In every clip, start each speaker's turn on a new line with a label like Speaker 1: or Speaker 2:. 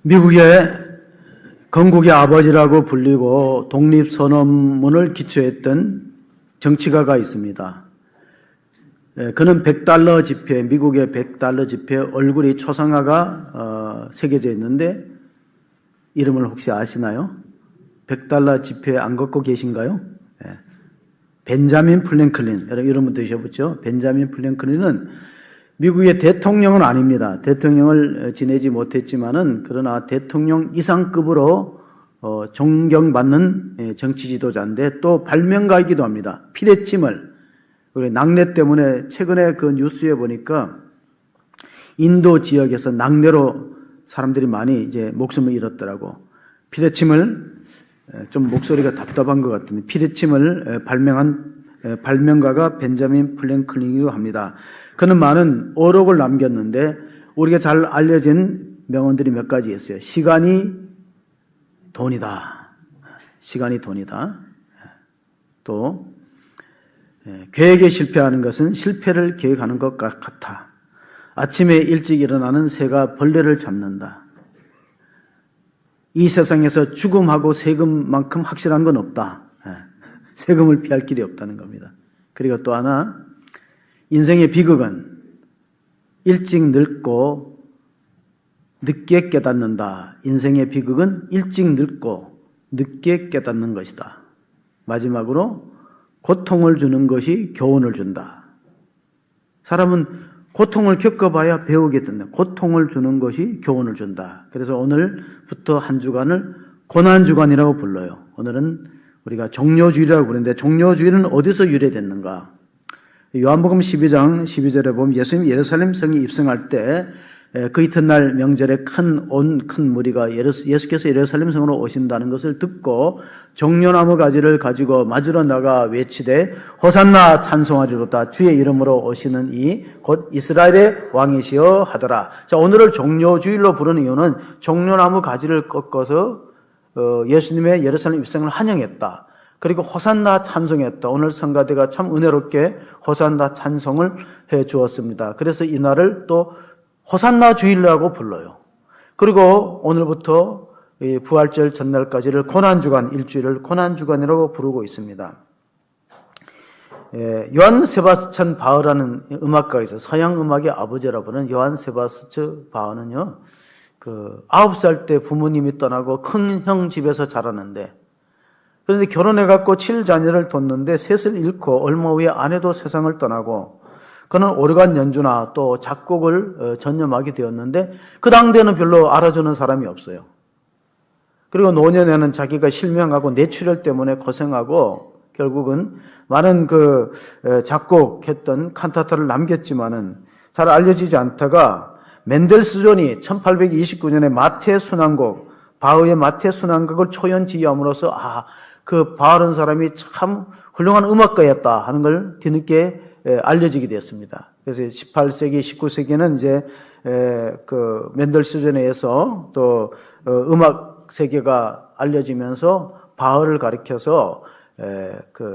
Speaker 1: 미국의 건국의 아버지라고 불리고 독립선언문을 기초했던 정치가가 있습니다. 그는 $100 지폐, 미국의 $100 지폐 얼굴이 초상화가 새겨져 있는데 이름을 혹시 아시나요? $100 지폐 안 갖고 계신가요? 벤자민 플랭클린, 여러분 이름 드셔보죠. 벤자민 플랭클린은 미국의 대통령은 아닙니다. 대통령을 지내지 못했지만은 그러나 대통령 이상급으로 존경받는 정치 지도자인데 또 발명가이기도 합니다. 피레침을 우리 낙뢰 때문에 최근에 그 뉴스에 보니까 인도 지역에서 낙뢰로 사람들이 많이 이제 목숨을 잃었더라고. 피레침을 좀 목소리가 답답한 것 같은데 피레침을 발명한 발명가가 벤자민 플랭클린이라고 합니다. 그는 많은 어록을 남겼는데 우리가 잘 알려진 명언들이 몇 가지 있어요. 시간이 돈이다. 시간이 돈이다. 또 계획에 실패하는 것은 실패를 계획하는 것 같아. 아침에 일찍 일어나는 새가 벌레를 잡는다. 이 세상에서 죽음하고 세금만큼 확실한 건 없다. 세금을 피할 길이 없다는 겁니다. 그리고 또 하나, 인생의 비극은 일찍 늙고 늦게 깨닫는다. 인생의 비극은 일찍 늙고 늦게 깨닫는 것이다. 마지막으로 고통을 주는 것이 교훈을 준다. 사람은 고통을 겪어봐야 배우게 된다. 고통을 주는 것이 교훈을 준다. 그래서 오늘부터 한 주간을 고난주간이라고 불러요. 오늘은 우리가 종료주일이라고 부르는데 종료주일은 어디서 유래됐는가? 요한복음 12장 12절에 보면 예수님 예루살렘 성에 입성할 때 그 이튿날 명절에 큰 무리가 예수께서 예루살렘 성으로 오신다는 것을 듣고 종려나무 가지를 가지고 맞으러 나가 외치되 호산나 찬송하리로다. 주의 이름으로 오시는 이 곧 이스라엘의 왕이시여 하더라. 자, 오늘을 종료주일로 부르는 이유는 종려나무 가지를 꺾어서 예수님의 예루살렘 입성을 환영했다. 그리고 호산나 찬송했다. 오늘 성가대가 참 은혜롭게 호산나 찬송을 해 주었습니다. 그래서 이날을 또 호산나 주일이라고 불러요. 그리고 오늘부터 부활절 전날까지를 고난주간, 일주일을 고난주간이라고 부르고 있습니다. 요한 세바스찬 바흐라는 음악가가 있어요. 서양 음악의 아버지라고 부르는 요한 세바스찬 바흐는요, 9살 때 부모님이 떠나고 큰 형 집에서 자라는데, 그런데 결혼해갖고 7자녀를 뒀는데 셋을 잃고 얼마 후에 아내도 세상을 떠나고, 그는 오르간 연주나 또 작곡을 전념하게 되었는데 그 당대는 별로 알아주는 사람이 없어요. 그리고 노년에는 자기가 실명하고 뇌출혈 때문에 고생하고 결국은 많은 작곡했던 칸타타를 남겼지만은 잘 알려지지 않다가 멘델스존이 1829년에 마태 순환곡, 바흐의 마태 순환곡을 초연지휘함으로써 그 바흐라는 사람이 참 훌륭한 음악가였다 하는 걸 뒤늦게 알려지게 됐습니다. 그래서 18세기, 19세기는 이제 멘델스존에 의해서 또 음악 세계가 알려지면서 바흐를 가리켜서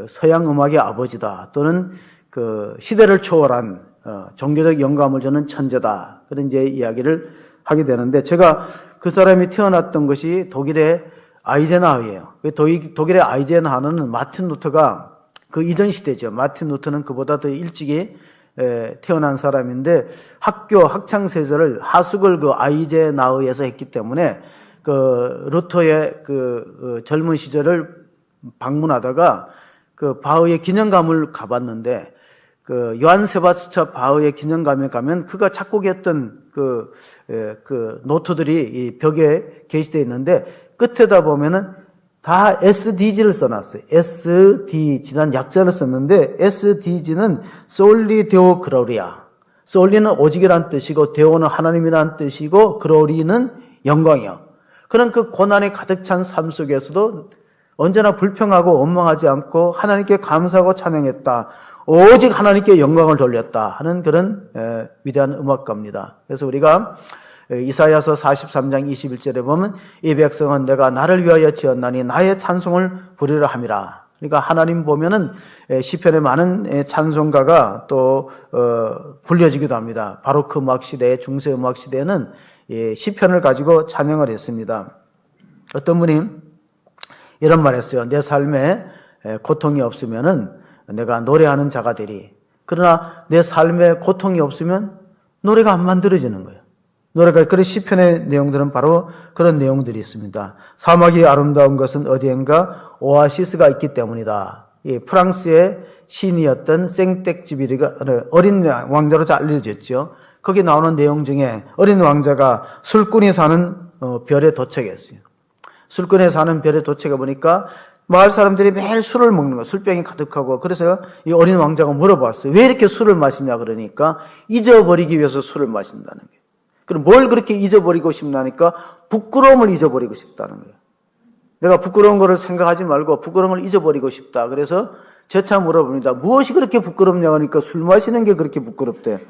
Speaker 1: 서양 음악의 아버지다 또는 시대를 초월한 종교적 영감을 주는 천재다 그런 이제 이야기를 하게 되는데 제가 그 사람이 태어났던 것이 독일의 아이젠하우예요. 독일의 아이젠하우는 마틴 루터가 그 이전 시대죠. 마틴 루터는 그보다 더 일찍이 태어난 사람인데 학창 시절을 하숙을 아이젠하우에서 했기 때문에 루터의 젊은 시절을 방문하다가 바흐의 기념관을 가봤는데 요한 세바스찬 바흐의 기념관에 가면 그가 작곡했던 노트들이 이 벽에 게시되어 있는데 끝에다 보면은 다 SDG를 써놨어요. SDG란 약자를 썼는데 SDG는 솔리 데오 그로리아. 솔리는 오직이란 뜻이고 데오는 하나님이란 뜻이고 그로리는 영광이요. 그런 그 고난에 가득 찬 삶 속에서도 언제나 불평하고 원망하지 않고 하나님께 감사하고 찬양했다. 오직 하나님께 영광을 돌렸다 하는 그런 위대한 음악가입니다. 그래서 우리가 이사야서 43장 21절에 보면 이 백성은 내가 나를 위하여 지었나니 나의 찬송을 부르려 함이라. 그러니까 하나님 보면은 시편에 많은 찬송가가 또 불려지기도 합니다. 바로크 음악 시대, 중세 음악 시대에는 시편을 가지고 찬양을 했습니다. 어떤 분이 이런 말 했어요. 내 삶에 고통이 없으면은 내가 노래하는 자가 되리. 그러나 내 삶에 고통이 없으면 노래가 안 만들어지는 거예요. 노래가, 그런 시편의 내용들은 바로 그런 내용들이 있습니다. 사막이 아름다운 것은 어디엔가 오아시스가 있기 때문이다. 프랑스의 시인이었던 생텍쥐비르가 어린 왕자로 잘 알려졌죠. 거기 나오는 내용 중에 어린 왕자가 술꾼이 사는 별에 도착했어요. 술꾼에 사는 별에 도착해 보니까 마을 사람들이 매일 술을 먹는 거예요. 술병이 가득하고. 그래서 이 어린 왕자가 물어봤어요. 왜 이렇게 술을 마시냐 그러니까 잊어버리기 위해서 술을 마신다는 거예요. 그럼 뭘 그렇게 잊어버리고 싶나니까 부끄러움을 잊어버리고 싶다는 거예요. 내가 부끄러운 거를 생각하지 말고 부끄러운 걸 잊어버리고 싶다. 그래서 재차 물어봅니다. 무엇이 그렇게 부끄럽냐 하니까 술 마시는 게 그렇게 부끄럽대.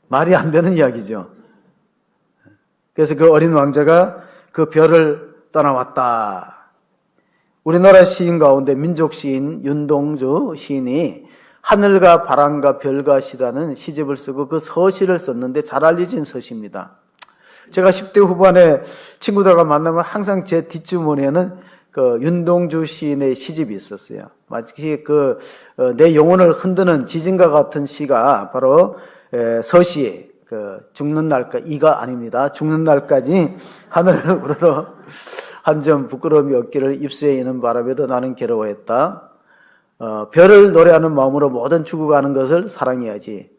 Speaker 1: 말이 안 되는 이야기죠. 그래서 그 어린 왕자가 그 별을 떠나왔다. 우리나라 시인 가운데 민족 시인 윤동주 시인이 하늘과 바람과 별과 시라는 시집을 쓰고 그 서시를 썼는데 잘 알려진 서시입니다. 제가 10대 후반에 친구들과 만나면 항상 제 뒷주머니에는 그 윤동주 시인의 시집이 있었어요. 마치 내 영혼을 흔드는 지진과 같은 시가 바로 서시, 죽는 날까지, 이가 아닙니다. 죽는 날까지 하늘을 우러러 한 점 부끄러움이 없기를 입새에 있는 바람에도 나는 괴로워했다. 별을 노래하는 마음으로 모든 죽어가는 것을 사랑해야지.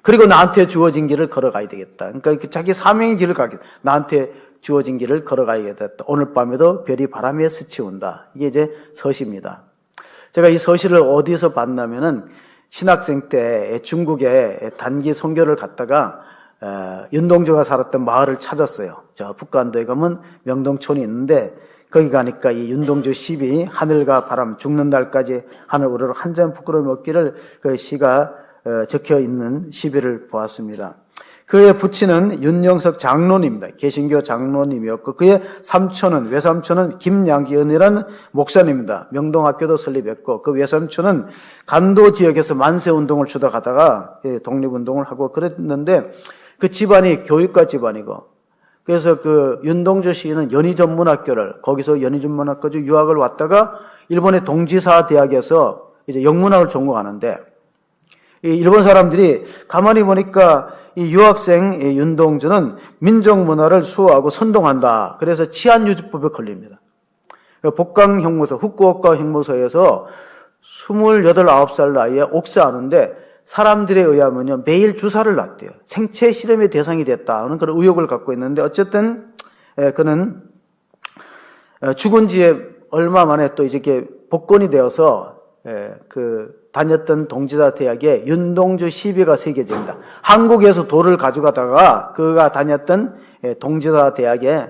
Speaker 1: 그리고 나한테 주어진 길을 걸어가야 되겠다. 그러니까 자기 사명의 길을 가겠다. 나한테 주어진 길을 걸어가야겠다. 오늘 밤에도 별이 바람에 스치운다. 이게 이제 서시입니다. 제가 이 서시를 어디서 봤냐면은 신학생 때 중국에 단기 선교를 갔다가 윤동주가 살았던 마을을 찾았어요. 저 북간도에 가면 명동촌이 있는데 거기 가니까 이 윤동주 시비 하늘과 바람 죽는 날까지 하늘 우러러 한 점 부끄러움이 없기를 그 시가 적혀 있는 시비를 보았습니다. 그의 부친은 윤영석 장로님입니다. 개신교 장로님이었고 그의 삼촌은 외삼촌은 김양기은이라는 목사님입니다. 명동학교도 설립했고 그 외삼촌은 간도 지역에서 만세운동을 주도하다가 독립운동을 하고 그랬는데 그 집안이 교육가 집안이고 그래서 그 윤동주 시인은 연희전문학교를 거기서 연희전문학까지 유학을 왔다가 일본의 동지사 대학에서 이제 영문학을 전공하는데 이 일본 사람들이 가만히 보니까 이 유학생 윤동주는 민족 문화를 수호하고 선동한다. 그래서 치안유지법에 걸립니다. 복강 형무소, 후쿠오카 형무소에서 28, 9살 나이에 옥사하는데 사람들에 의하면요 매일 주사를 놨대요. 생체 실험의 대상이 됐다는 그런 의혹을 갖고 있는데 어쨌든 그는 죽은 지에 얼마 만에 또 이렇게 복권이 되어서 다녔던 동지사 대학에 윤동주 시비가 새겨집니다. 한국에서 돌을 가져가다가 그가 다녔던 동지사 대학에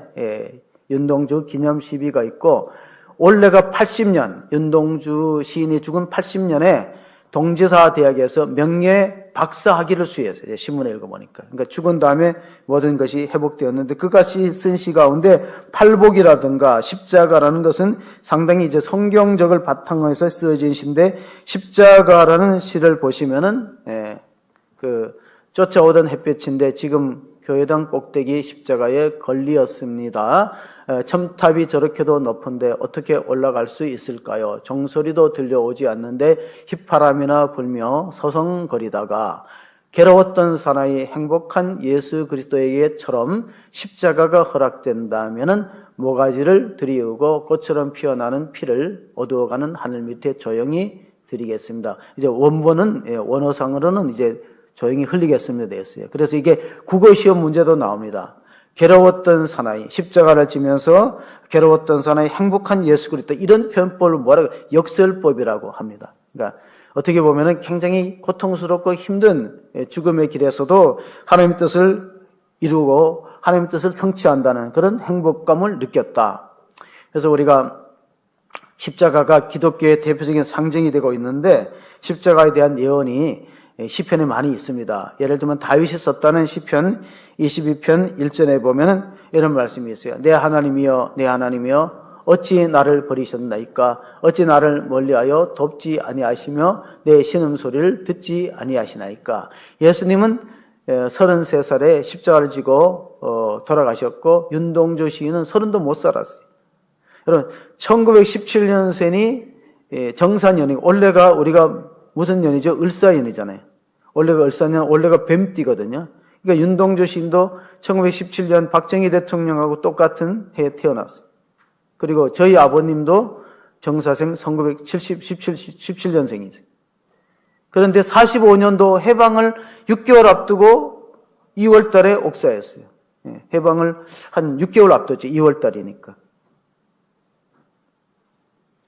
Speaker 1: 윤동주 기념 시비가 있고 올해가 80년 윤동주 시인이 죽은 80년에 동지사 대학에서 명예 박사 학위를 수여했어요. 신문에 읽어보니까. 그러니까 죽은 다음에 모든 것이 회복되었는데 그가 쓴 시 가운데 팔복이라든가 십자가라는 것은 상당히 이제 성경적을 바탕으로 해서 쓰여진 시인데 십자가라는 시를 보시면은 쫓아오던 햇볕인데 지금 교회당 꼭대기 십자가에 걸리었습니다. 첨탑이 저렇게도 높은데 어떻게 올라갈 수 있을까요? 종소리도 들려오지 않는데 휘파람이나 불며 서성거리다가 괴로웠던 사나이 행복한 예수 그리스도에게처럼 십자가가 허락된다면은 모가지를 들이우고 꽃처럼 피어나는 피를 어두워가는 하늘 밑에 조용히 드리겠습니다. 이제 원어상으로는 이제 조용히 흘리겠습니다 되었어요. 그래서 이게 국어 시험 문제도 나옵니다. 괴로웠던 사나이, 십자가를 지면서 괴로웠던 사나이 행복한 예수 그리스도 이런 표현법을 뭐라고 역설법이라고 합니다. 그러니까 어떻게 보면은 굉장히 고통스럽고 힘든 죽음의 길에서도 하나님의 뜻을 이루고 하나님의 뜻을 성취한다는 그런 행복감을 느꼈다. 그래서 우리가 십자가가 기독교의 대표적인 상징이 되고 있는데 십자가에 대한 예언이 시편에 많이 있습니다. 예를 들면 다윗이 썼다는 시편 22편 1절에 보면은 이런 말씀이 있어요. 내 하나님이여 내 하나님이여 어찌 나를 버리셨나이까 어찌 나를 멀리하여 돕지 아니하시며 내 신음소리를 듣지 아니하시나이까. 예수님은 33살에 십자가를 지고 돌아가셨고, 윤동주 시인은 30도 못 살았어요. 여러분, 1917년생이 정산연이, 원래가 우리가 무슨 년이죠? 을사연이잖아요. 원래가 을사년, 원래가 뱀띠거든요. 그러니까 윤동주 시인도 1917년 박정희 대통령하고 똑같은 해에 태어났어요. 그리고 저희 아버님도 정사생 1917년생이세요. 그런데 45년도 해방을 6개월 앞두고 2월 달에 옥사했어요. 해방을 한 6개월 앞뒀죠. 2월 달이니까.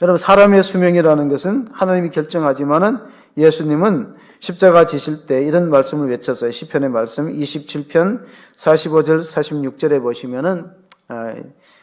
Speaker 1: 여러분, 사람의 수명이라는 것은 하나님이 결정하지만은 예수님은 십자가 지실 때 이런 말씀을 외쳤어요. 시편의 말씀 27편 45절 46절에 보시면은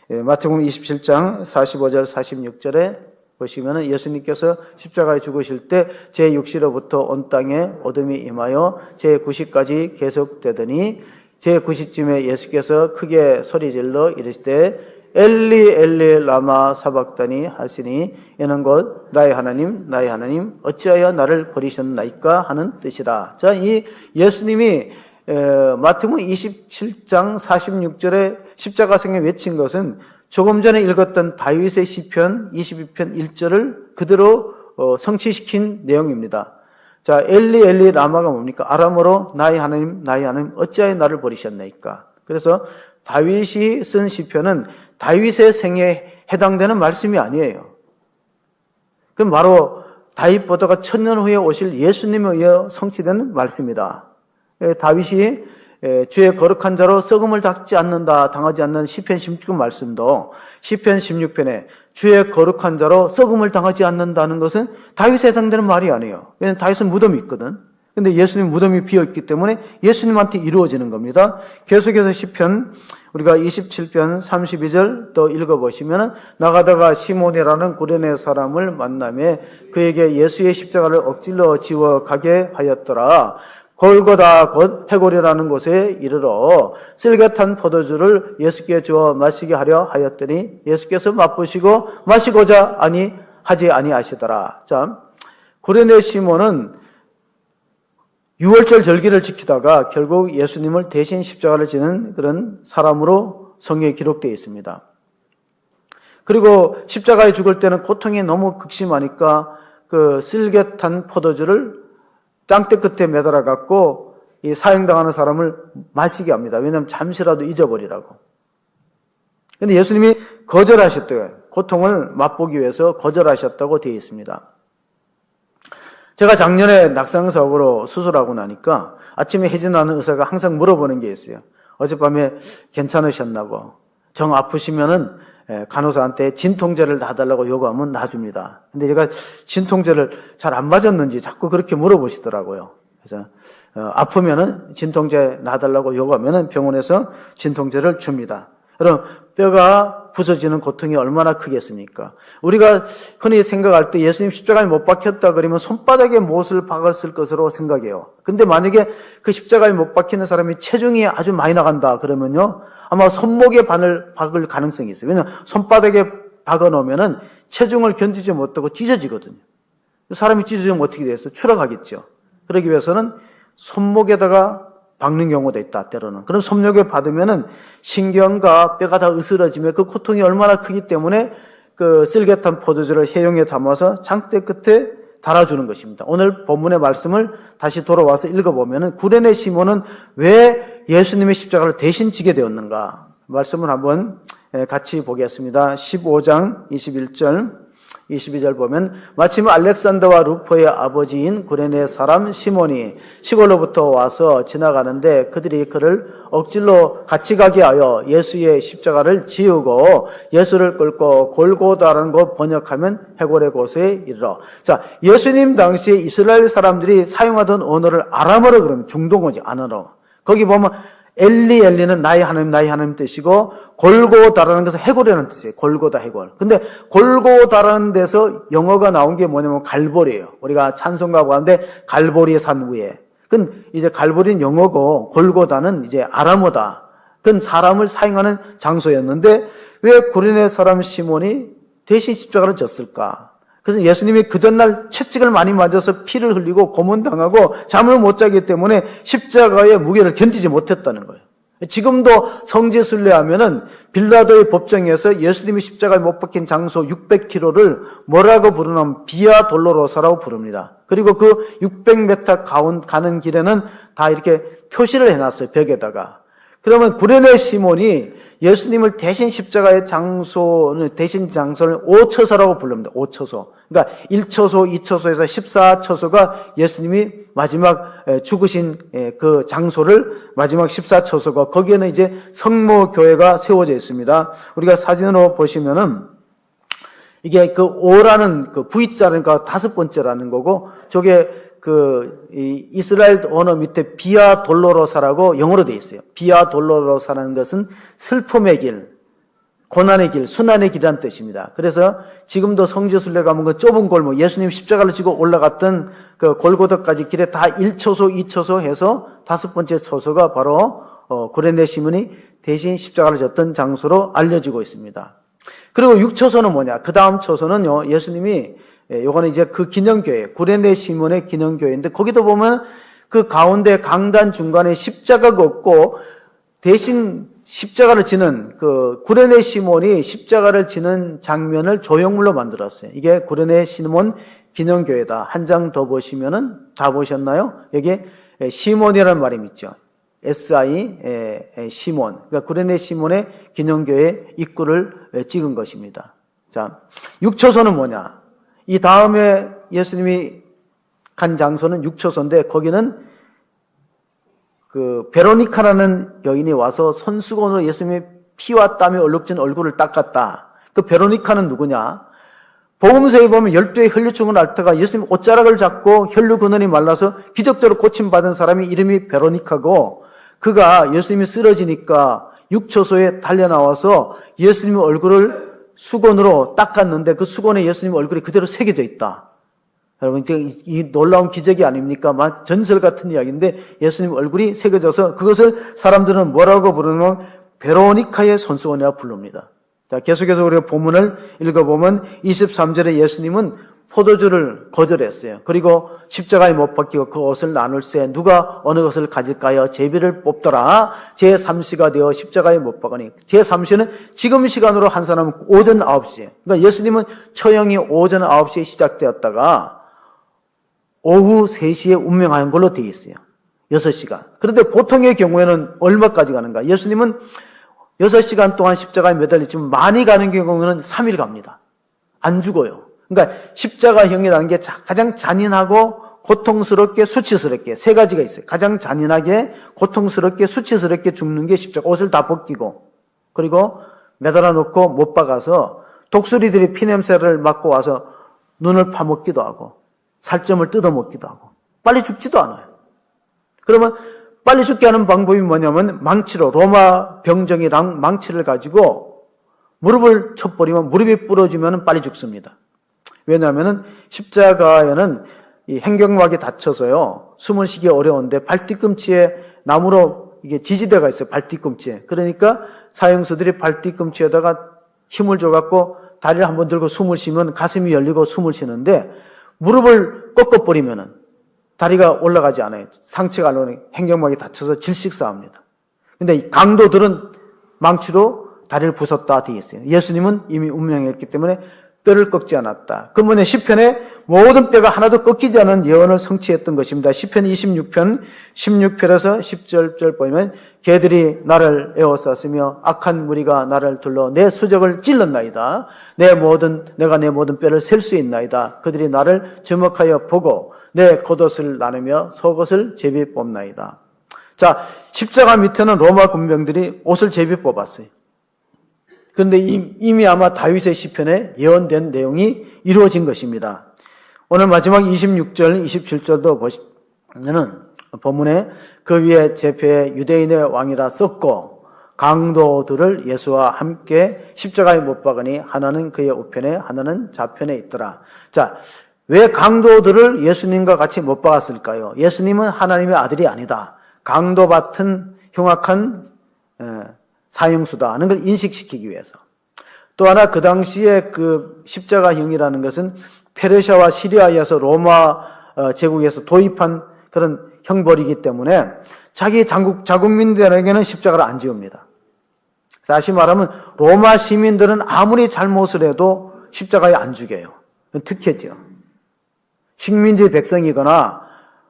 Speaker 1: 마태복음 27장 45절 46절에 보시면은 예수님께서 십자가에 죽으실 때 제 6시로부터 온 땅에 어둠이 임하여 제 9시까지 계속되더니 제 9시쯤에 예수께서 크게 소리질러 이르시되 엘리 엘리 라마 사박다니 하시니 이는 곧 나의 하나님 어찌하여 나를 버리셨나이까 하는 뜻이라. 자, 이 예수님이 마태복음 27장 46절에 십자가성에 외친 것은 조금 전에 읽었던 다윗의 시편 22편 1절을 그대로 성취시킨 내용입니다. 자, 엘리 엘리 라마가 뭡니까? 아람어로 나의 하나님 어찌하여 나를 버리셨나이까. 그래서 다윗이 쓴 시편은 다윗의 생에 해당되는 말씀이 아니에요. 그럼 바로 다윗보다가 1000년 후에 오실 예수님에 의해 성취되는 말씀이다. 다윗이 주의 거룩한 자로 썩음을 당하지 않는 시편 16편 말씀도 시편 16편에 주의 거룩한 자로 썩음을 당하지 않는다는 것은 다윗에 해당되는 말이 아니에요. 왜냐하면 다윗은 무덤이 있거든. 근데 예수님 무덤이 비어있기 때문에 예수님한테 이루어지는 겁니다. 계속해서 시편 우리가 27편 32절 또 읽어보시면 나가다가 시몬이라는 구레네 사람을 만나며 그에게 예수의 십자가를 억질러 지워 가게 하였더라. 골고다 곧 해골이라는 곳에 이르러 쓸개탄 포도주를 예수께 주어 마시게 하려 하였더니 예수께서 맛보시고 마시고자 하지 아니하시더라. 자, 구레네 시몬은 6월절 절기를 지키다가 결국 예수님을 대신 십자가를 지는 그런 사람으로 성경에 기록되어 있습니다. 그리고 십자가에 죽을 때는 고통이 너무 극심하니까 그 쓸개탄 포도주를 짱대 끝에 매달아 갖고 이 사형당하는 사람을 마시게 합니다. 왜냐하면 잠시라도 잊어버리라고. 그런데 예수님이 거절하셨대요. 고통을 맛보기 위해서 거절하셨다고 되어 있습니다. 제가 작년에 낙상사고로 수술하고 나니까 아침에 해진하는 의사가 항상 물어보는 게 있어요. 어젯밤에 괜찮으셨나고. 정 아프시면은 간호사한테 진통제를 놔달라고 요구하면 놔줍니다. 근데 제가 진통제를 잘 안 맞았는지 자꾸 그렇게 물어보시더라고요. 그래서 아프면은 진통제 놔달라고 요구하면은 병원에서 진통제를 줍니다. 여러분, 뼈가 부서지는 고통이 얼마나 크겠습니까? 우리가 흔히 생각할 때 예수님 십자가에 못 박혔다 그러면 손바닥에 못을 박았을 것으로 생각해요. 근데 만약에 그 십자가에 못 박히는 사람이 체중이 아주 많이 나간다 그러면요, 아마 손목에 박을 가능성이 있어요. 왜냐하면 손바닥에 박아 놓으면은 체중을 견디지 못하고 찢어지거든요. 사람이 찢어지면 어떻게 되겠어요? 추락하겠죠. 그러기 위해서는 손목에다가 박는 경우도 있다, 때로는. 그런 섭력을 받으면은 신경과 뼈가 다 으스러지며 그 고통이 얼마나 크기 때문에 그 쓸개탄 포도주를 해용에 담아서 장대 끝에 달아주는 것입니다. 오늘 본문의 말씀을 다시 돌아와서 읽어보면은 구레네 시몬은 왜 예수님의 십자가를 대신 지게 되었는가? 말씀을 한번 같이 보겠습니다. 15장 21절. 22절 보면 마침 알렉산더와 루포의 아버지인 구레네 사람 시몬이 시골로부터 와서 지나가는데 그들이 그를 억질로 같이 가게 하여 예수의 십자가를 지우고 예수를 끌고 골고다라는 곳 번역하면 해골의 곳에 이르러. 자, 예수님 당시에 이스라엘 사람들이 사용하던 언어를 아람어로 그러면 중동어지, 안어로. 거기 보면 엘리는 나의 하나님 뜻이고 골고다라는 것은 해골이라는 뜻이에요. 골고다 해골. 근데 골고다라는 데서 영어가 나온 게 뭐냐면 갈보리예요. 우리가 찬송가고 하는데 갈보리의 산 위에. 그건 이제 갈보리는 영어고 골고다는 이제 아람어다. 그건 사람을 사용하는 장소였는데 왜 구레네 사람 시몬이 대신 십자가를 졌을까? 그래서 예수님이 그 전날 채찍을 많이 맞아서 피를 흘리고 고문당하고 잠을 못 자기 때문에 십자가의 무게를 견디지 못했다는 거예요. 지금도 성지순례하면은 빌라도의 법정에서 예수님이 십자가에 못 박힌 장소 600km를 뭐라고 부르냐면 비아 돌로로사라고 부릅니다. 그리고 그 600m 가는 길에는 다 이렇게 표시를 해놨어요, 벽에다가. 그러면 구레네 시몬이 예수님을 대신 십자가의 대신 장소를 5처소라고 부릅니다. 5처소. 그러니까 1처소, 2처소에서 14처소가 예수님이 마지막 죽으신 그 장소를 마지막 14처소가 거기에는 이제 성모교회가 세워져 있습니다. 우리가 사진으로 보시면은 이게 그 5라는 그 V자니까 5번째라는 거고 저게 이스라엘 언어 밑에 비아 돌로로사라고 영어로 되어 있어요. 비아 돌로로사라는 것은 슬픔의 길, 고난의 길, 순환의 길이라는 뜻입니다. 그래서 지금도 성지순례 가면 그 좁은 골목, 예수님 십자가를 지고 올라갔던 그 골고다까지 길에 다 1처소, 2처소 해서 5번째 처소가 바로 구레네 시몬이 대신 십자가를 졌던 장소로 알려지고 있습니다. 그리고 6처소는 뭐냐? 그 다음 처소는요, 예수님이 요거는 이제 그 기념교회, 구레네 시몬의 기념교회인데 거기도 보면 그 가운데 강단 중간에 십자가가 없고 대신 십자가를 지는 그 구레네 시몬이 십자가를 지는 장면을 조형물로 만들었어요. 이게 구레네 시몬 기념교회다. 한 장 더 보시면은 다 보셨나요? 여기에 시몬이라는 말이 있죠. SI 시몬. 그러니까 구레네 시몬의 기념교회 입구를 찍은 것입니다. 자, 6처소는 뭐냐? 이 다음에 예수님이 간 장소는 6처소인데 거기는 그 베로니카라는 여인이 와서 손수건으로 예수님의 피와 땀이 얼룩진 얼굴을 닦았다. 그 베로니카는 누구냐? 복음서에 보면 12의 혈류증을 앓다가 예수님 옷자락을 잡고 혈류 근원이 말라서 기적적으로 고침받은 사람이 이름이 베로니카고 그가 예수님이 쓰러지니까 6처소에 달려나와서 예수님의 얼굴을 수건으로 닦았는데 그 수건에 예수님 얼굴이 그대로 새겨져 있다. 여러분, 이 놀라운 기적이 아닙니까? 막 전설 같은 이야기인데 예수님 얼굴이 새겨져서 그것을 사람들은 뭐라고 부르면 베로니카의 손수건이라고 부릅니다. 자, 계속해서 우리가 본문을 읽어보면 23절에 예수님은 포도주를 거절했어요. 그리고 십자가에 못 박히고 그 옷을 나눌세 누가 어느 것을 가질까요? 제비를 뽑더라. 제3시가 되어 십자가에 못 박으니 제3시는 지금 시간으로 한 사람은 오전 9시에 그러니까 예수님은 처형이 오전 9시에 시작되었다가 오후 3시에 운명하는 걸로 되어 있어요. 6시간. 그런데 보통의 경우에는 얼마까지 가는가? 예수님은 6시간 동안 십자가에 매달리지만 많이 가는 경우는 3일 갑니다. 안 죽어요. 그러니까 십자가형이라는 게 가장 잔인하고 고통스럽게 수치스럽게 세 가지가 있어요. 가장 잔인하게 고통스럽게 수치스럽게 죽는 게 십자가. 옷을 다 벗기고 그리고 매달아 놓고 못 박아서 독수리들이 피냄새를 맡고 와서 눈을 파먹기도 하고 살점을 뜯어먹기도 하고 빨리 죽지도 않아요. 그러면 빨리 죽게 하는 방법이 뭐냐면 망치로 로마 병정이랑 망치를 가지고 무릎을 쳐버리면 무릎이 부러지면 빨리 죽습니다. 왜냐하면 십자가에는 이 행경막이 닫혀서요 숨을 쉬기 어려운데 발뒤꿈치에 나무로 이게 지지대가 있어요. 발뒤꿈치에. 그러니까 사형수들이 발뒤꿈치에다가 힘을 줘갖고 다리를 한번 들고 숨을 쉬면 가슴이 열리고 숨을 쉬는데 무릎을 꺾어버리면은 다리가 올라가지 않아요. 상체가 안 오니 행경막이 닫혀서 질식사합니다. 근데 강도들은 망치로 다리를 부쉈다 되어 있어요. 예수님은 이미 운명했기 때문에 뼈를 꺾지 않았다. 그분의 시편에 모든 뼈가 하나도 꺾이지 않은 예언을 성취했던 것입니다. 시편 26편 16절에서 10절 보면 개들이 나를 에워쌌으며 악한 무리가 나를 둘러 내 수적을 찔렀나이다. 내가 내 모든 뼈를 셀 수 있나이다. 그들이 나를 주목하여 보고 내 겉옷을 나누며 속옷을 제비 뽑나이다. 자, 십자가 밑에는 로마 군병들이 옷을 제비 뽑았어요. 그런데 이미 아마 다윗의 시편에 예언된 내용이 이루어진 것입니다. 오늘 마지막 26절, 27절도 보시면은 본문에 그 위에 제표에 유대인의 왕이라 썼고 강도들을 예수와 함께 십자가에 못 박으니 하나는 그의 우편에 하나는 좌편에 있더라. 자, 왜 강도들을 예수님과 같이 못 박았을까요? 예수님은 하나님의 아들이 아니다. 강도 같은 흉악한 사형수다 하는 걸 인식시키기 위해서. 또 하나 그 당시에 그 십자가형이라는 것은 페르시아와 시리아에서 로마 제국에서 도입한 그런 형벌이기 때문에 자기 자국민들에게는 십자가를 안 지웁니다. 다시 말하면 로마 시민들은 아무리 잘못을 해도 십자가에 안 죽여요. 특혜죠. 식민지 백성이거나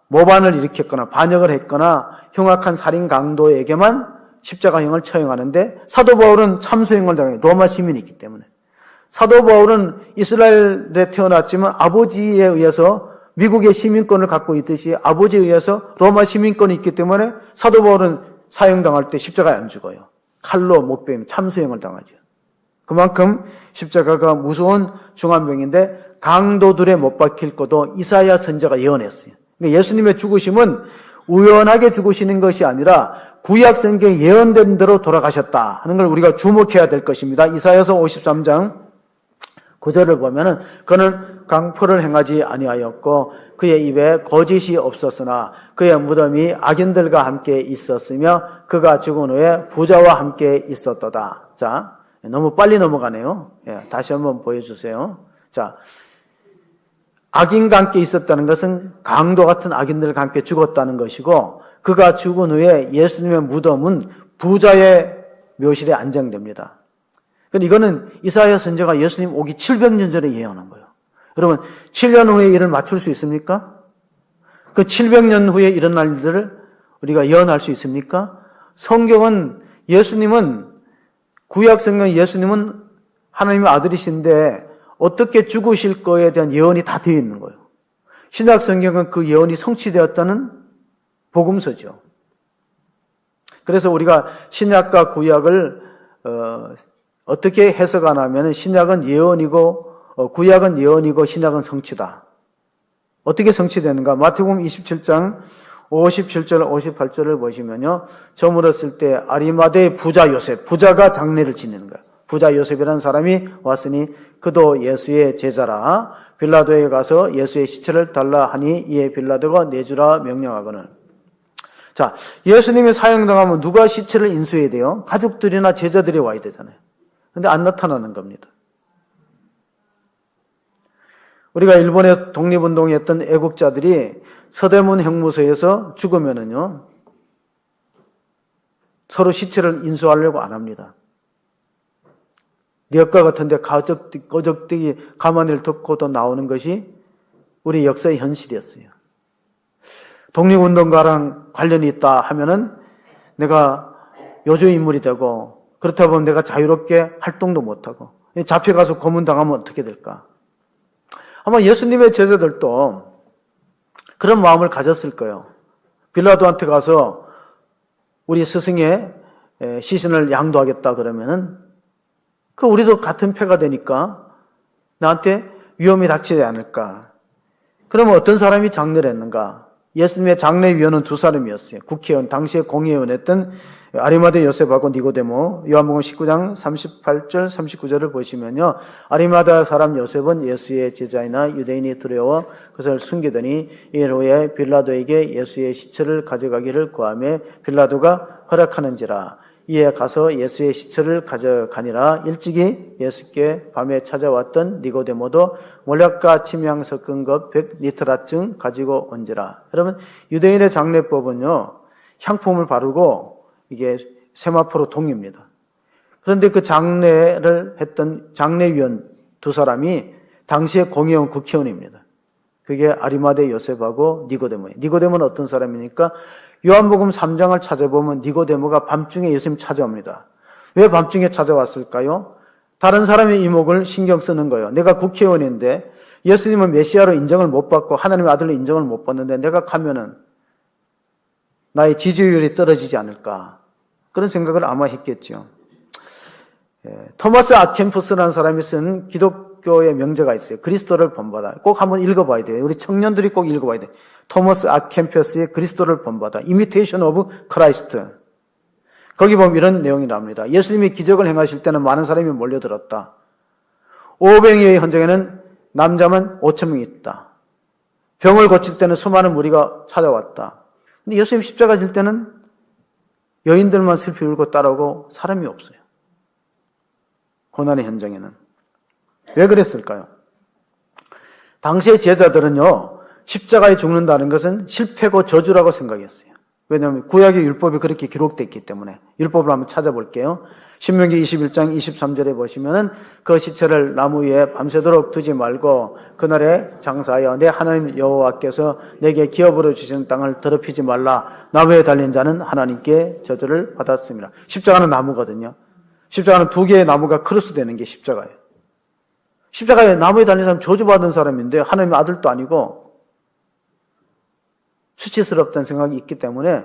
Speaker 1: 모반을 일으켰거나 반역을 했거나 흉악한 살인 강도에게만 십자가형을 처형하는데 사도 바울은 참수형을 당해요. 로마 시민이기 때문에. 사도 바울은 이스라엘에 태어났지만 아버지에 의해서 미국의 시민권을 갖고 있듯이 아버지에 의해서 로마 시민권이 있기 때문에 사도 바울은 사형당할 때 십자가에 안 죽어요. 칼로 못 베면 참수형을 당하죠. 그만큼 십자가가 무서운 중환병인데 강도들에 못 박힐 것도 이사야 선지자가 예언했어요. 그러니까 예수님의 죽으심은 우연하게 죽으시는 것이 아니라 구약 성경에 예언된 대로 돌아가셨다 하는 걸 우리가 주목해야 될 것입니다. 이사야서 53장 9절을 보면은 그는 강포를 행하지 아니하였고 그의 입에 거짓이 없었으나 그의 무덤이 악인들과 함께 있었으며 그가 죽은 후에 부자와 함께 있었도다. 자, 너무 빨리 넘어가네요. 다시 한번 보여주세요. 자, 악인과 함께 있었다는 것은 강도 같은 악인들과 함께 죽었다는 것이고 그가 죽은 후에 예수님의 무덤은 부자의 묘실에 안장됩니다. 이거는 이사야 선지자가 예수님 오기 700년 전에 예언한 거예요. 여러분, 7년 후에 일을 맞출 수 있습니까? 그 700년 후에 일어날 일들을 우리가 예언할 수 있습니까? 성경은 예수님은 구약 성경 예수님은 하나님의 아들이신데 어떻게 죽으실 거에 대한 예언이 다 되어 있는 거예요. 신약 성경은 그 예언이 성취되었다는 복음서죠. 그래서 우리가 신약과 구약을 어떻게 해석하냐면 신약은 예언이고 구약은 예언이고 신약은 성취다. 어떻게 성취되는가? 마태복음 27장 57절 58절을 보시면요. 저물었을 때 아리마대의 부자 요셉, 부자가 장례를 지내는 거예요. 부자 요셉이라는 사람이 왔으니 그도 예수의 제자라. 빌라도에 가서 예수의 시체를 달라 하니 이에 빌라도가 내주라 명령하거늘. 자, 예수님이 사형당하면 누가 시체를 인수해야 돼요? 가족들이나 제자들이 와야 되잖아요. 근데 안 나타나는 겁니다. 우리가 일본에 독립운동했던 애국자들이 서대문 형무소에서 죽으면은요, 서로 시체를 인수하려고 안 합니다. 력과 같은데 거적대기 가만히를 듣고도 나오는 것이 우리 역사의 현실이었어요. 독립운동가랑 관련이 있다 하면은 내가 요주인물이 되고 그렇다 보면 내가 자유롭게 활동도 못하고 잡혀가서 고문당하면 어떻게 될까? 아마 예수님의 제자들도 그런 마음을 가졌을 거예요. 빌라도한테 가서 우리 스승의 시신을 양도하겠다 그러면은 그 우리도 같은 패가 되니까 나한테 위험이 닥치지 않을까? 그러면 어떤 사람이 장례를 했는가? 예수님의 장례위원은 두 사람이었어요. 국회의원, 당시에 공의원했던 아리마대 요셉하고 니고데모. 요한복음 19장 38절 39절을 보시면요. 아리마다 사람 요셉은 예수의 제자이나 유대인이 두려워 그것을 숨기더니 일 후에 빌라도에게 예수의 시체를 가져가기를 구하며 빌라도가 허락하는지라. 이에 가서 예수의 시체를 가져가니라. 일찍이 예수께 밤에 찾아왔던 니고데모도 몰약과 침향 섞은 것 100리터라쯤 가지고 온지라. 여러분, 유대인의 장례법은요, 향품을 바르고 이게 세마포로 동입니다. 그런데 그 장례를 했던 장례위원 두 사람이 당시의 공의원 국회의원입니다. 그게 아리마대 요셉하고 니고데모예요. 니고데모는 어떤 사람이니까 요한복음 3장을 찾아보면 니고데모가 밤중에 예수님 찾아옵니다. 왜 밤중에 찾아왔을까요? 다른 사람의 이목을 신경 쓰는 거예요. 내가 국회의원인데 예수님은 메시아로 인정을 못 받고 하나님의 아들로 인정을 못 받는데 내가 가면은 나의 지지율이 떨어지지 않을까? 그런 생각을 아마 했겠죠. 토마스 아켄푸스라는 사람이 쓴 기독교의 명제가 있어요. 그리스도를 본받아. 꼭 한번 읽어봐야 돼요. 우리 청년들이 꼭 읽어봐야 돼요. 토마스 아켄푸스의 그리스도를 본받아. Imitation of Christ. 거기 보면 이런 내용이 나옵니다. 예수님이 기적을 행하실 때는 많은 사람이 몰려들었다. 오병이어의 현장에는 남자만 5,000명이 있다. 병을 고칠 때는 수많은 무리가 찾아왔다. 근데 예수님 십자가 질 때는 여인들만 슬피 울고 따라오고 사람이 없어요. 고난의 현장에는. 왜 그랬을까요? 당시의 제자들은요, 십자가에 죽는다는 것은 실패고 저주라고 생각했어요. 왜냐하면 구약의 율법이 그렇게 기록되어 있기 때문에. 율법을 한번 찾아볼게요. 신명기 21장 23절에 보시면은 그 시체를 나무 위에 밤새도록 두지 말고 그날에 장사하여 내 하나님 여호와께서 내게 기업으로 주시는 땅을 더럽히지 말라. 나무에 달린 자는 하나님께 저주를 받았습니다. 십자가는 나무거든요. 십자가는 두 개의 나무가 크로스 되는 게 십자가예요. 십자가에 나무에 달린 사람 저주받은 사람인데 하나님의 아들도 아니고 수치스럽다는 생각이 있기 때문에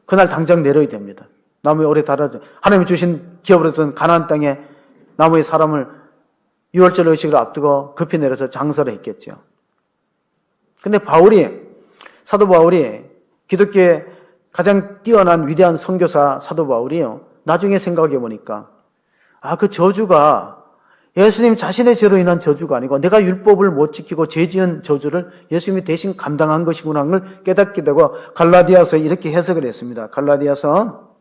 Speaker 1: 그날 당장 내려야 됩니다. 나무에 오래 달아도 하나님이 주신 기업으로 든 가나안 땅에 나무의 사람을 유월절 의식을 앞두고 급히 내려서 장사를 했겠죠. 근데 사도 바울이 기독교의 가장 뛰어난 위대한 선교사 사도 바울이요. 나중에 생각해 보니까 그 저주가 예수님 자신의 죄로 인한 저주가 아니고 내가 율법을 못 지키고 죄 지은 저주를 예수님이 대신 감당한 것이구나 하는 걸 깨닫게 되고 갈라디아서에 이렇게 해석을 했습니다. 갈라디아서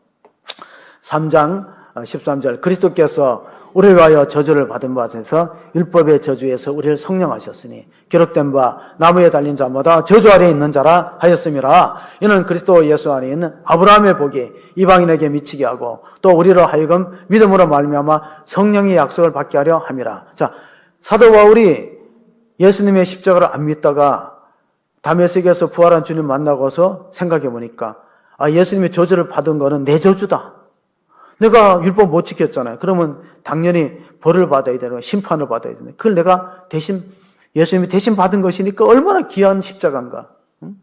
Speaker 1: 3장 13절 그리스도께서 우리를 위하여 저주를 받은 바 되서 율법의 저주에서 우리를 성령하셨으니 기록된 바 나무에 달린 자마다 저주 아래에 있는 자라 하였음이라. 이는 그리스도 예수 안에 있는 아브라함의 복이 이방인에게 미치게 하고 또 우리로 하여금 믿음으로 말미암아 성령의 약속을 받게 하려 함이라. 자, 사도 바울이 예수님의 십자가를 안 믿다가 다메섹에서 부활한 주님 만나고서 생각해 보니까 예수님의 저주를 받은 거는 내 저주다. 내가 율법 못 지켰잖아요. 그러면 당연히 벌을 받아야 되는 심판을 받아야 되는. 그걸 내가 예수님이 대신 받은 것이니까 얼마나 귀한 십자가인가. 응?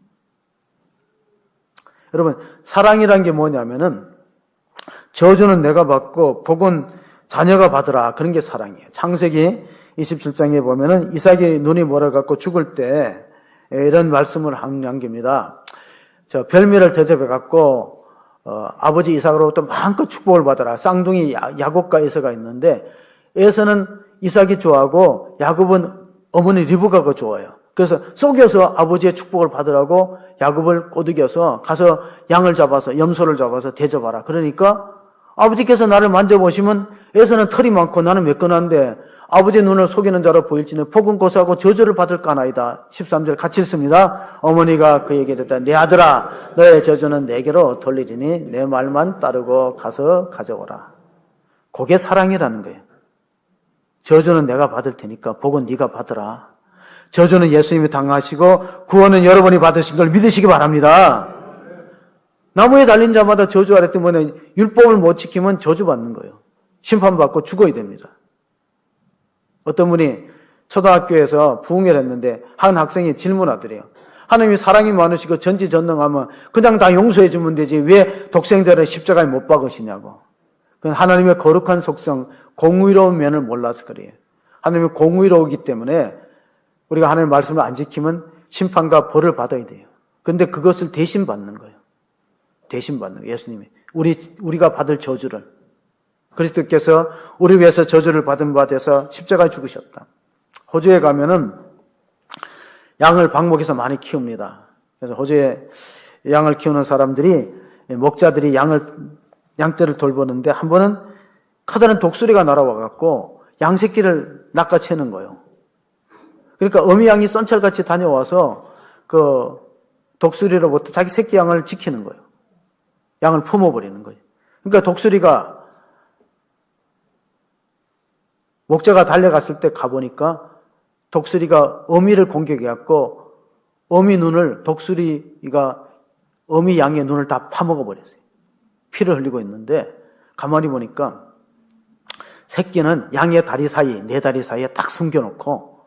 Speaker 1: 여러분, 사랑이란 게 뭐냐면은 저주는 내가 받고 복은 자녀가 받으라. 그런 게 사랑이에요. 창세기 27장에 보면은 이삭이 눈이 멀어갖고 죽을 때 이런 말씀을 한 겁니다. 별미를 대접해갖고 아버지 이삭으로부터 마음껏 축복을 받아라. 쌍둥이 야곱과 에서가 있는데 에서는 이삭이 좋아하고 야곱은 어머니 리브가가 좋아요. 그래서 속여서 아버지의 축복을 받으라고 야곱을 꼬드겨서 가서 양을 잡아서 염소를 잡아서 대접하라. 그러니까 아버지께서 나를 만져보시면 에서는 털이 많고 나는 매끈한데 아버지 눈을 속이는 자로 보일지는 복은 고소하고 저주를 받을까나이다. 13절 같이 읽습니다. 어머니가 그에게 이르되 내 아들아 너의 저주는 내게로 돌리리니 내 말만 따르고 가서 가져오라. 그게 사랑이라는 거예요. 저주는 내가 받을 테니까 복은 네가 받으라. 저주는 예수님이 당하시고 구원은 여러분이 받으신 걸 믿으시기 바랍니다. 나무에 달린 자마다 저주 아래 때문에 율법을 못 지키면 저주받는 거예요. 심판받고 죽어야 됩니다. 어떤 분이 초등학교에서 부흥회를 했는데 한 학생이 질문하더래요. 하나님이 사랑이 많으시고 전지전능하면 그냥 다 용서해 주면 되지 왜 독생자를 십자가에 못 박으시냐고. 그건 하나님의 거룩한 속성, 공의로운 면을 몰라서 그래요. 하나님이 공의로우기 때문에 우리가 하나님의 말씀을 안 지키면 심판과 벌을 받아야 돼요. 그런데 그것을 대신 받는 거예요. 대신 받는 거예요. 예수님이. 우리가 받을 저주를. 그리스도께서 우리 위해서 저주를 받은 바 돼서 십자가에 죽으셨다. 호주에 가면은 양을 방목에서 많이 키웁니다. 그래서 호주에 양을 키우는 사람들이 목자들이 양떼를 돌보는데 한 번은 커다란 독수리가 날아와 갖고 양 새끼를 낚아채는 거예요. 그러니까 어미 양이 썬철같이 다녀와서 그 독수리로부터 자기 새끼 양을 지키는 거예요. 양을 품어버리는 거예요. 그러니까 독수리가 목자가 달려갔을 때 가보니까 독수리가 어미를 공격해갖고 어미 눈을 독수리가 어미 양의 눈을 다 파먹어버렸어요. 피를 흘리고 있는데 가만히 보니까 새끼는 양의 다리 사이, 네 다리 사이에 딱 숨겨놓고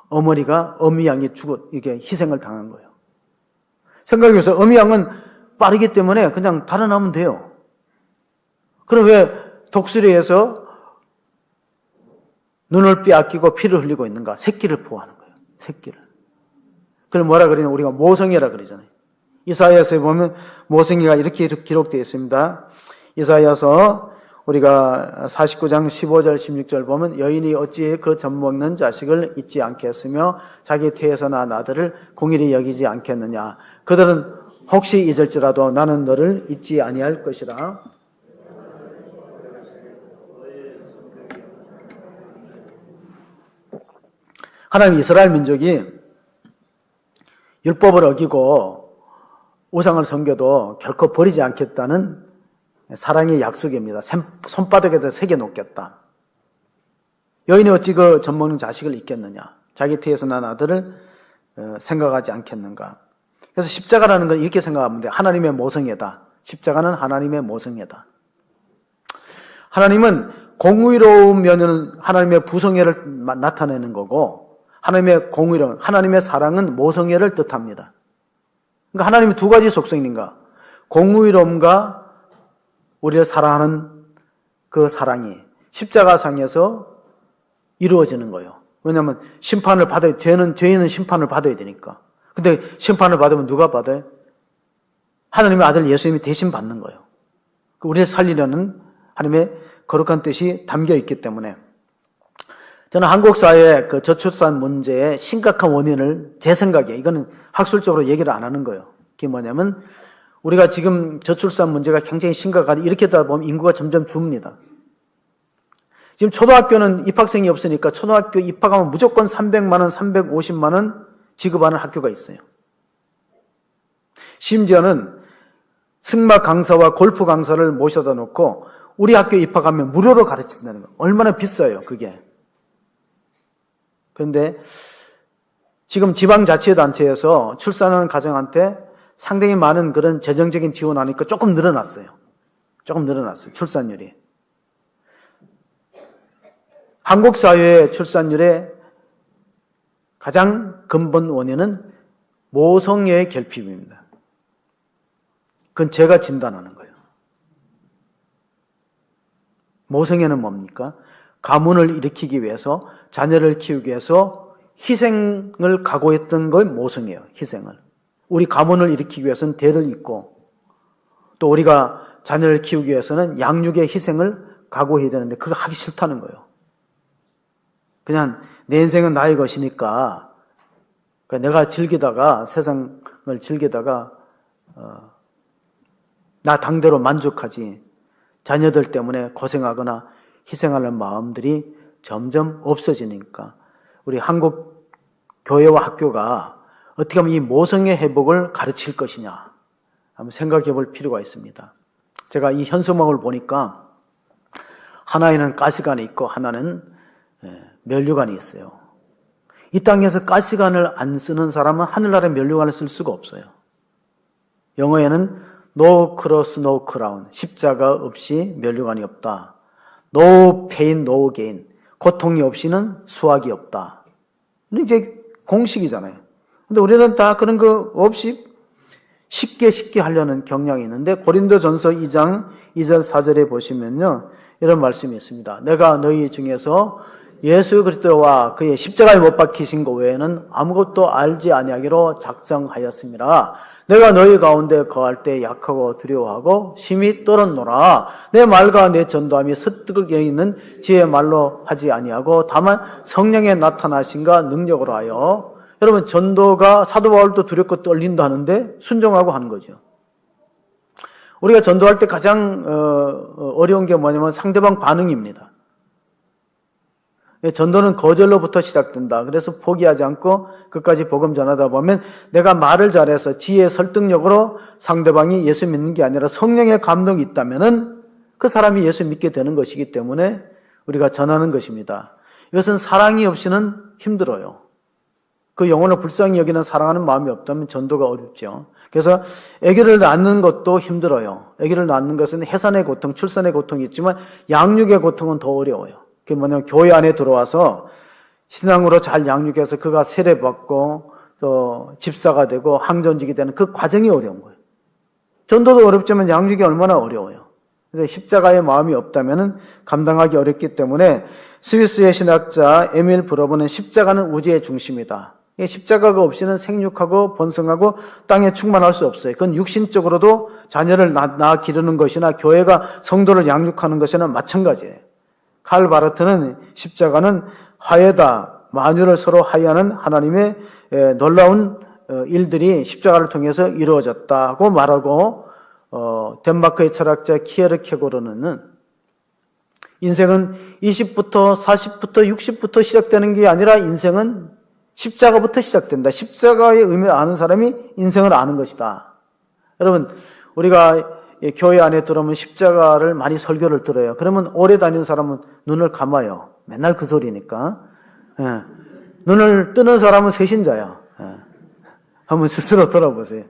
Speaker 1: 어머니가 어미 양이 이게 희생을 당한 거예요. 생각해보세요. 어미 양은 빠르기 때문에 그냥 달아나면 돼요. 그럼 왜 독수리에서 눈을 빼앗기고 피를 흘리고 있는가? 새끼를 보호하는 거예요. 새끼를. 그걸 뭐라 그러냐? 우리가 모성애라 그러잖아요. 이사야서에 보면 모성애가 이렇게 기록되어 있습니다. 이사야서 우리가 49장 15절 16절 보면 여인이 어찌 그 젖먹는 자식을 잊지 않겠으며 자기 태에서 난 아들을 공일히 여기지 않겠느냐. 그들은 혹시 잊을지라도 나는 너를 잊지 아니할 것이라. 하나님 이스라엘 민족이 율법을 어기고 우상을 섬겨도 결코 버리지 않겠다는 사랑의 약속입니다. 손바닥에다 새겨놓겠다. 여인이 어찌 그 젖먹는 자식을 잊겠느냐. 자기 태에서 난 아들을 생각하지 않겠는가. 그래서 십자가라는 건 이렇게 생각하면 돼요. 하나님의 모성애다. 십자가는 하나님의 모성애다. 하나님은 공의로운 면은 하나님의 부성애를 나타내는 거고, 하나님의 공의로운, 하나님의 사랑은 모성애를 뜻합니다. 그러니까 하나님이 두 가지 속성인가? 공의로움과 우리를 사랑하는 그 사랑이 십자가상에서 이루어지는 거예요. 왜냐하면 심판을 받아야, 죄인은 심판을 받아야 되니까. 근데 심판을 받으면 누가 받아요? 하나님의 아들 예수님이 대신 받는 거예요. 우리를 살리려는 하나님의 거룩한 뜻이 담겨 있기 때문에 저는 한국 사회의 그 저출산 문제의 심각한 원인을 제 생각에, 이거는 학술적으로 얘기를 안 하는 거예요. 그게 뭐냐면 우리가 지금 저출산 문제가 굉장히 심각하다. 이렇게 하다 보면 인구가 점점 줍니다. 지금 초등학교는 입학생이 없으니까 초등학교 입학하면 무조건 300만 원, 350만 원 지급하는 학교가 있어요. 심지어는 승마 강사와 골프 강사를 모셔다 놓고 우리 학교에 입학하면 무료로 가르친다는 거예요. 얼마나 비싸요, 그게. 그런데 지금 지방자치단체에서 출산하는 가정한테 상당히 많은 그런 재정적인 지원하니까 조금 늘어났어요. 출산율이. 한국 사회의 출산율의 가장 근본 원인은 모성애의 결핍입니다. 그건 제가 진단하는 거예요. 모성애는 뭡니까? 가문을 일으키기 위해서, 자녀를 키우기 위해서 희생을 각오했던 걸 모성애예요. 희생을. 우리 가문을 일으키기 위해서는 대를 잇고, 또 우리가 자녀를 키우기 위해서는 양육의 희생을 각오해야 되는데 그거 하기 싫다는 거예요. 그냥 내 인생은 나의 것이니까 내가 즐기다가, 세상을 즐기다가 나 당대로 만족하지, 자녀들 때문에 고생하거나 희생하는 마음들이 점점 없어지니까 우리 한국 교회와 학교가 어떻게 하면 이 모성애 회복을 가르칠 것이냐 한번 생각해 볼 필요가 있습니다. 제가 이 현수막을 보니까 하나에는 가시관이 있고 하나는 면류관이 있어요. 이 땅에서 가시관을 안 쓰는 사람은 하늘나라에 면류관을 쓸 수가 없어요. 영어에는 No cross, no crown. 십자가 없이 면류관이 없다. No pain, no gain. 고통이 없이는 수확이 없다. 이제 공식이잖아요. 근데 우리는 다 그런 거 없이 쉽게 하려는 경향이 있는데 고린도전서 2장 2절 4절에 보시면요, 이런 말씀이 있습니다. 내가 너희 중에서 예수 그리스도와 그의 십자가에 못 박히신 것 외에는 아무것도 알지 아니하기로 작정하였습니다. 내가 너희 가운데 거할 때 약하고 두려워하고 심히 떨었노라. 내 말과 내 전도함이 습득에 있는 지혜의 말로 하지 아니하고 다만 성령의 나타나신가 능력으로 하여. 여러분, 전도가 사도 바울도 두렵고 떨린다 하는데 순종하고 하는 거죠. 우리가 전도할 때 가장 어려운 게 뭐냐면 상대방 반응입니다. 전도는 거절로부터 시작된다. 그래서 포기하지 않고 끝까지 복음 전하다 보면 내가 말을 잘해서 지혜의 설득력으로 상대방이 예수 믿는 게 아니라 성령의 감동이 있다면은 그 사람이 예수 믿게 되는 것이기 때문에 우리가 전하는 것입니다. 이것은 사랑이 없이는 힘들어요. 그 영혼을 불쌍히 여기는 사랑하는 마음이 없다면 전도가 어렵죠. 그래서 아기를 낳는 것도 힘들어요. 아기를 낳는 것은 해산의 고통, 출산의 고통이 있지만 양육의 고통은 더 어려워요. 그게 뭐냐면 교회 안에 들어와서 신앙으로 잘 양육해서 그가 세례받고 또 집사가 되고 항전직이 되는 그 과정이 어려운 거예요. 전도도 어렵지만 양육이 얼마나 어려워요. 그래서 십자가의 마음이 없다면 감당하기 어렵기 때문에 스위스의 신학자 에밀 브로브는 십자가는 우주의 중심이다. 십자가가 없이는 생육하고 번성하고 땅에 충만할 수 없어요. 그건 육신적으로도 자녀를 낳아 기르는 것이나 교회가 성도를 양육하는 것이나 마찬가지예요. 칼 바르트는 십자가는 화해다. 만유를 서로 화해하는 하나님의 놀라운 일들이 십자가를 통해서 이루어졌다고 말하고, 덴마크의 철학자 키에르케고르는 인생은 20부터 40부터 60부터 시작되는 게 아니라 인생은 십자가부터 시작된다. 십자가의 의미를 아는 사람이 인생을 아는 것이다. 여러분, 우리가 교회 안에 들어오면 십자가를 많이 설교를 들어요. 그러면 오래 다니는 사람은 눈을 감아요. 맨날 그 소리니까. 예. 눈을 뜨는 사람은 새신자야. 예. 한번 스스로 돌아보세요.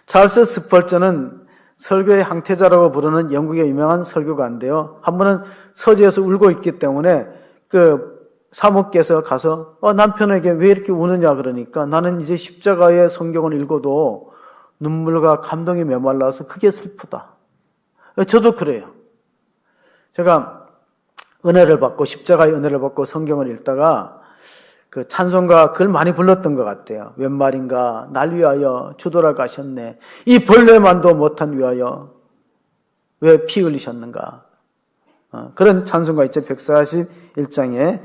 Speaker 1: 찰스 스펄전은 설교의 항태자라고 부르는 영국의 유명한 설교가인데요. 한 번은 서재에서 울고 있기 때문에 그 사모께서 가서 남편에게 왜 이렇게 우느냐 그러니까 나는 이제 십자가의 성경을 읽어도 눈물과 감동이 메말라서 그게 슬프다. 저도 그래요. 제가 은혜를 받고 십자가의 은혜를 받고 성경을 읽다가 그 찬송가 그걸 많이 불렀던 것 같아요. 웬 말인가 날 위하여 주도라 가셨네. 이 벌레만도 못한 위하여 왜 피 흘리셨는가. 그런 찬송가 있죠. 141장에.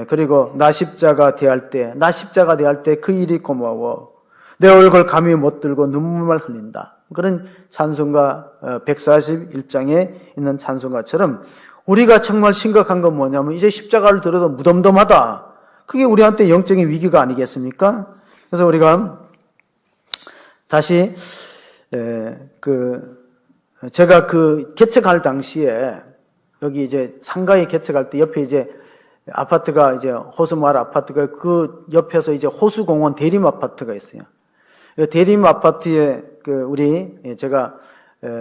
Speaker 1: 그리고 나 십자가 대할 때 그 일이 고마워. 내 얼굴 감히 못 들고 눈물만 흘린다. 그런 찬송가 141장에 있는 찬송가처럼 우리가 정말 심각한 건 뭐냐면 이제 십자가를 들어도 무덤덤하다. 그게 우리한테 영적인 위기가 아니겠습니까? 그래서 우리가 다시 제가 그 개척할 당시에 여기 이제 상가에 개척할 때 옆에 이제 아파트가 이제 호수마을 아파트가 그 옆에서 이제 호수공원 대림 아파트가 있어요. 대림 아파트에 제가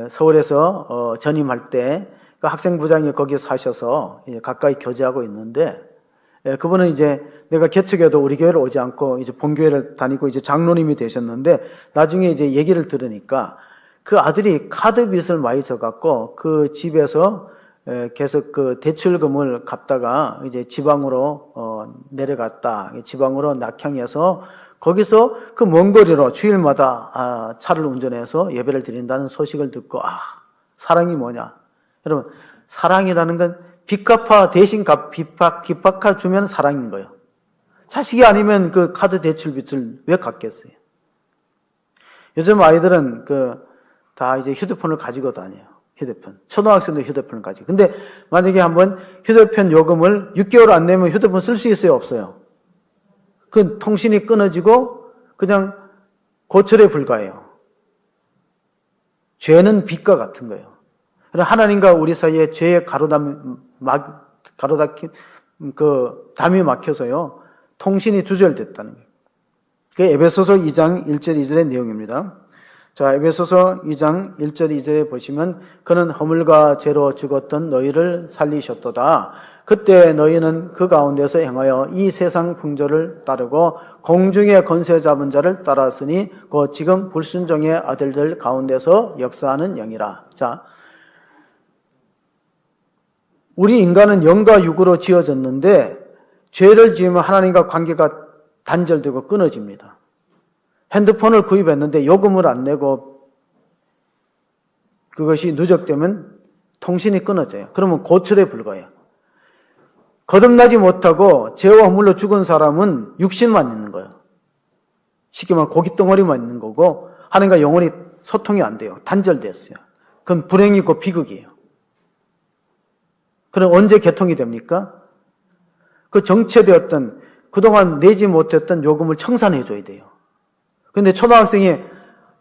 Speaker 1: 서울에서 전임할 때 그 학생부장이 거기에 사셔서 가까이 교제하고 있는데 그분은 이제 내가 개척해도 우리 교회를 오지 않고 이제 본교회를 다니고 이제 장로님이 되셨는데 나중에 이제 얘기를 들으니까 그 아들이 카드 빚을 많이 져갖고 그 집에서 계속 그 대출금을 갚다가 이제 지방으로 내려갔다. 지방으로 낙향해서 거기서 그 먼 거리로 주일마다 차를 운전해서 예배를 드린다는 소식을 듣고 사랑이 뭐냐? 여러분, 사랑이라는 건 빚 갚아 대신 빚 주면 사랑인 거예요. 자식이 아니면 그 카드 대출 빚을 왜 갚겠어요? 요즘 아이들은 다 이제 휴대폰을 가지고 다녀요. 휴대폰. 초등학생도 휴대폰을 가지고. 근데 만약에 한번 휴대폰 요금을 6개월 안 내면 휴대폰 쓸 수 있어요? 없어요? 그 통신이 끊어지고 그냥 고철에 불과해요. 죄는 빚과 같은 거예요. 하나님과 우리 사이에 죄의 담이 막혀서요. 통신이 두절됐다는 거예요. 그게 에베소서 2장 1절 2절의 내용입니다. 자, 에베소서 2장 1절 2절에 보시면 그는 허물과 죄로 죽었던 너희를 살리셨도다. 그때 너희는 그 가운데서 행하여 이 세상 풍조를 따르고 공중의 권세 잡은 자를 따랐으니 곧 지금 불순종의 아들들 가운데서 역사하는 영이라. 자, 우리 인간은 영과 육으로 지어졌는데 죄를 지으면 하나님과 관계가 단절되고 끊어집니다. 핸드폰을 구입했는데 요금을 안 내고 그것이 누적되면 통신이 끊어져요. 그러면 고철에 불과해요. 거듭나지 못하고 죄와 허물로 죽은 사람은 육신만 있는 거예요. 쉽게 말하면 고깃덩어리만 있는 거고 하나님과 영원히 소통이 안 돼요. 단절됐어요. 그건 불행이고 비극이에요. 그럼 언제 개통이 됩니까? 그 정체되었던 그동안 내지 못했던 요금을 청산해 줘야 돼요. 근데 초등학생이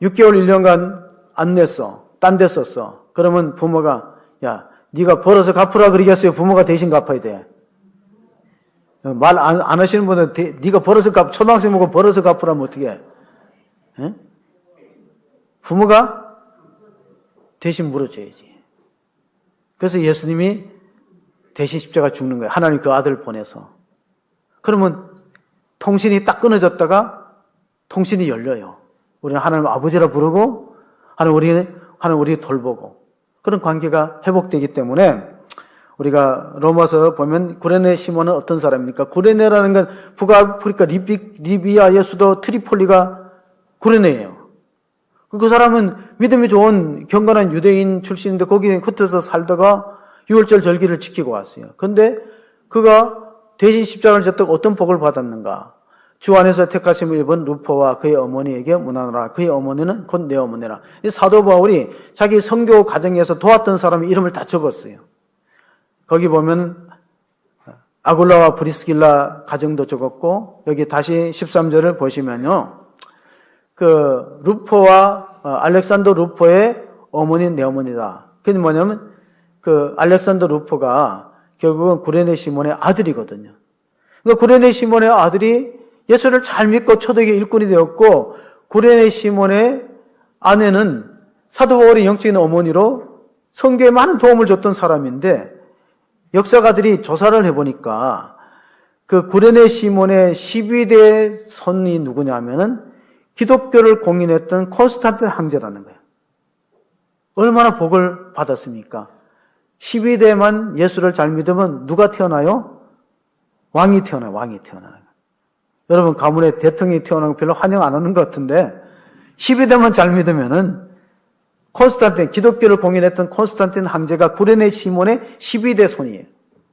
Speaker 1: 6개월 1년간 안 냈어. 딴 데 썼어. 그러면 부모가 야 네가 벌어서 갚으라 그러겠어요? 부모가 대신 갚아야 돼. 말 안 하시는 분은 네가 벌어서 초등학생 보고 벌어서 갚으라면 어떻게 해? 에? 부모가 대신 물어줘야지. 그래서 예수님이 대신 십자가 죽는 거예요. 하나님 그 아들을 보내서. 그러면 통신이 딱 끊어졌다가 통신이 열려요. 우리는 하나님 아버지라 부르고 하나님 우리 돌보고 그런 관계가 회복되기 때문에 우리가 로마서 보면 구레네 시몬은 어떤 사람입니까? 구레네라는 건 북아프리카 리비아의 수도 트리폴리가 구레네예요. 그 사람은 믿음이 좋은 경건한 유대인 출신인데 거기 흩어서 살다가 6월절 절기를 지키고 왔어요. 그런데 그가 대신 십자가를 졌다고 어떤 복을 받았는가? 주 안에서 택하심을 입은 루포와 그의 어머니에게 문하노라. 그의 어머니는 곧 내 어머니라. 사도 바울이 자기 선교 과정에서 도왔던 사람의 이름을 다 적었어요. 거기 보면 아굴라와 브리스길라 가정도 적었고, 여기 다시 13절을 보시면요. 그 루포와 알렉산더 루포의 어머니는 내 어머니다. 그게 뭐냐면 그 알렉산더 루포가 결국은 구레네 시몬의 아들이거든요. 그러니까 구레네 시몬의 아들이 예수를 잘 믿고 초대교회 일꾼이 되었고, 구레네 시몬의 아내는 사도 바울의 영적인 어머니로 성교에 많은 도움을 줬던 사람인데, 역사가들이 조사를 해보니까 그 구레네 시몬의 12대 손이 누구냐면은 기독교를 공인했던 콘스탄틴 황제라는 거예요. 얼마나 복을 받았습니까? 12대만 예수를 잘 믿으면 누가 태어나요? 왕이 태어나요. 왕이 태어나요. 여러분 가문에 대통령이 태어나는 거 별로 환영 안 하는 것 같은데 12대만 잘 믿으면은 기독교를 공인했던 콘스탄틴 황제가 구레네 시몬의 12대 손이에요.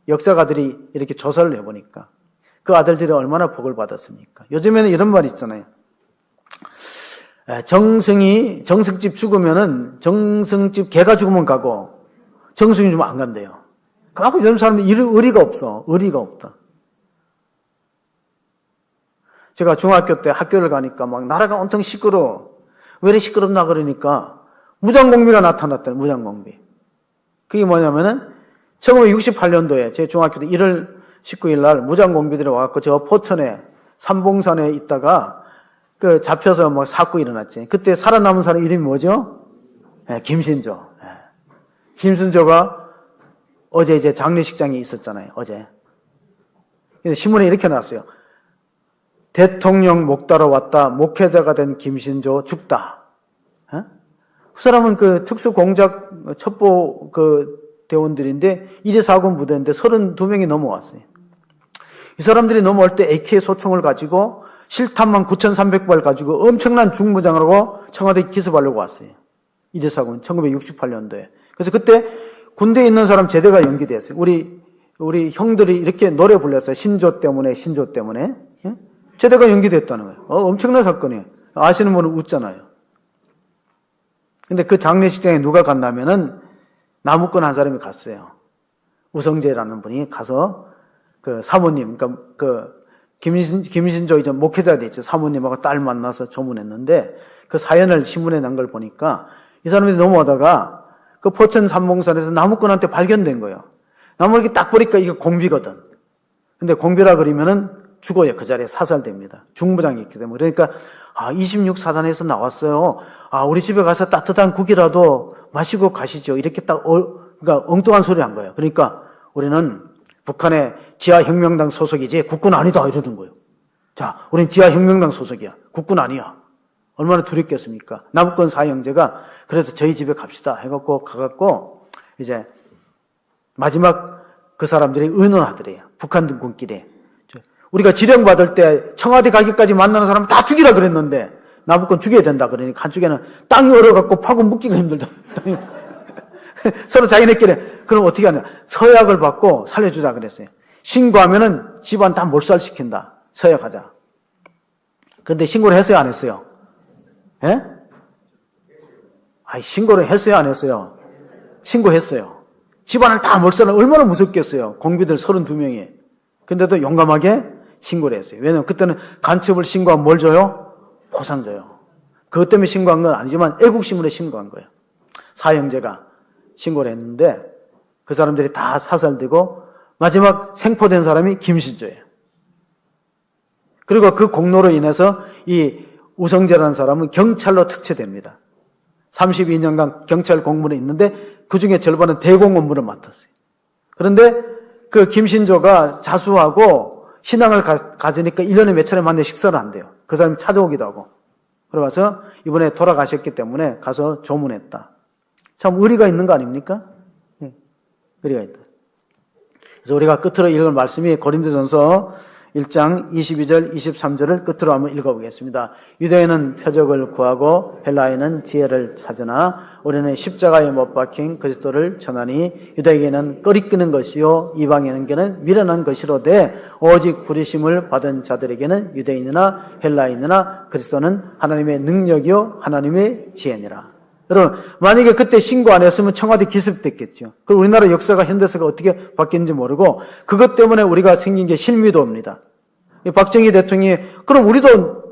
Speaker 1: 역사가들이 이렇게 조사를 해보니까 그 아들들이 얼마나 복을 받았습니까? 요즘에는 이런 말이 있잖아요. 정승집 죽으면은 정승집 개가 죽으면 가고 정승이 죽으면 안 간대요. 그만큼 요즘 사람들이 의리가 없어. 의리가 없다. 제가 중학교 때 학교를 가니까 막 나라가 온통 시끄러워. 왜 이렇게 시끄럽나 그러니까 무장공비가 나타났다는 무장공비. 그게 뭐냐면은 1968년도에 제 중학교 때 1월 19일 날 무장공비들이 와갖고 저 포천에 삼봉산에 있다가 그 잡혀서 막 사건이 일어났지. 그때 살아남은 사람 이름이 뭐죠? 네, 김신조. 네. 김신조가 어제 이제 장례식장에 있었잖아요. 어제. 신문에 이렇게 나왔어요. 대통령 목다러 왔다. 목회자가 된 김신조 죽다. 네? 그 사람은 그 특수공작 첩보 그 대원들인데 1위 4군 부대인데 32명이 넘어왔어요. 이 사람들이 넘어올 때 AK 소총을 가지고 실탄만 9,300발 가지고 엄청난 중무장을 하고 청와대 기습하려고 왔어요. 1위 4군 1968년도에. 그래서 그때 군대에 있는 사람 제대가 연기됐어요. 우리 형들이 이렇게 노래 불렀어요. 신조 때문에. 예? 제대가 연기됐다는 거예요. 엄청난 사건이에요. 아시는 분은 웃잖아요. 근데 그 장례식장에 누가 갔냐면은 나무꾼 한 사람이 갔어요. 우성재라는 분이 가서 그 사모님, 그러니까 그 김신조 이제 목회자 됐죠. 사모님하고 딸 만나서 조문했는데 그 사연을 신문에 난 걸 보니까 이 사람이 넘어오다가 그 포천 삼봉산에서 나무꾼한테 발견된 거예요. 나무 이렇게 딱 보니까 이게 공비거든. 근데 공비라 그러면은 죽어요. 그 자리에 사살됩니다. 중부장이 있기 때문에. 그러니까 26사단에서 나왔어요. 우리 집에 가서 따뜻한 국이라도 마시고 가시죠. 이렇게 딱 그러니까 엉뚱한 소리 한 거예요. 그러니까 우리는 북한의 지하혁명당 소속이지 국군 아니다 이러는 거예요. 자, 우린 지하혁명당 소속이야. 국군 아니야. 얼마나 두렵겠습니까? 남권 사형제가 그래서 저희 집에 갑시다 해갖고 가갖고 이제 마지막 그 사람들이 의논하더래요. 북한 등군끼리. 우리가 지령받을 때 청와대 가기까지 만나는 사람 다 죽이라 그랬는데 남북권 죽여야 된다 그러니까 한쪽에는 땅이 얼어갖고 파고 묻기가 힘들다. 서로 자기네끼리 그럼 어떻게 하냐. 서약을 받고 살려주자 그랬어요. 신고하면은 집안 다 몰살시킨다. 서약하자. 그런데 신고를 했어요 안 했어요? 예? 신고를 했어요 안 했어요? 신고했어요. 집안을 다 몰살은 얼마나 무섭겠어요. 공비들 32명이. 근데도 용감하게 신고를 했어요. 왜냐면 그때는 간첩을 신고하면 뭘 줘요? 보상 줘요. 그것 때문에 신고한 건 아니지만 애국심으로 신고한 거예요. 사형제가 신고를 했는데 그 사람들이 다 사살되고 마지막 생포된 사람이 김신조예요. 그리고 그 공로로 인해서 이 우성재라는 사람은 경찰로 특채됩니다. 32년간 경찰 공무원에 있는데 그중에 절반은 대공 업무를 맡았어요. 그런데 그 김신조가 자수하고 신앙을 가지니까 1년에 몇 차례 만나 식사를 한대요. 그 사람이 찾아오기도 하고. 그러면서 이번에 돌아가셨기 때문에 가서 조문했다. 참 의리가 있는 거 아닙니까? 네, 의리가 있다. 그래서 우리가 끝으로 읽을 말씀이 고린도전서 1장 22절 23절을 끝으로 한번 읽어보겠습니다. 유대인은 표적을 구하고 헬라인은 지혜를 찾으나 우리는 십자가에 못 박힌 그리스도를 전하니 유대인에게는 꺼리끼는 것이요 이방인에게는 미련한 것이로되 오직 부르심을 받은 자들에게는 유대인이나 헬라인이나 그리스도는 하나님의 능력이요 하나님의 지혜니라. 여러분, 만약에 그때 신고 안 했으면 청와대 기습됐겠죠. 그럼 우리나라 역사가, 현대사가 어떻게 바뀌었는지 모르고, 그것 때문에 우리가 생긴 게 실미도입니다. 박정희 대통령이, 그럼 우리도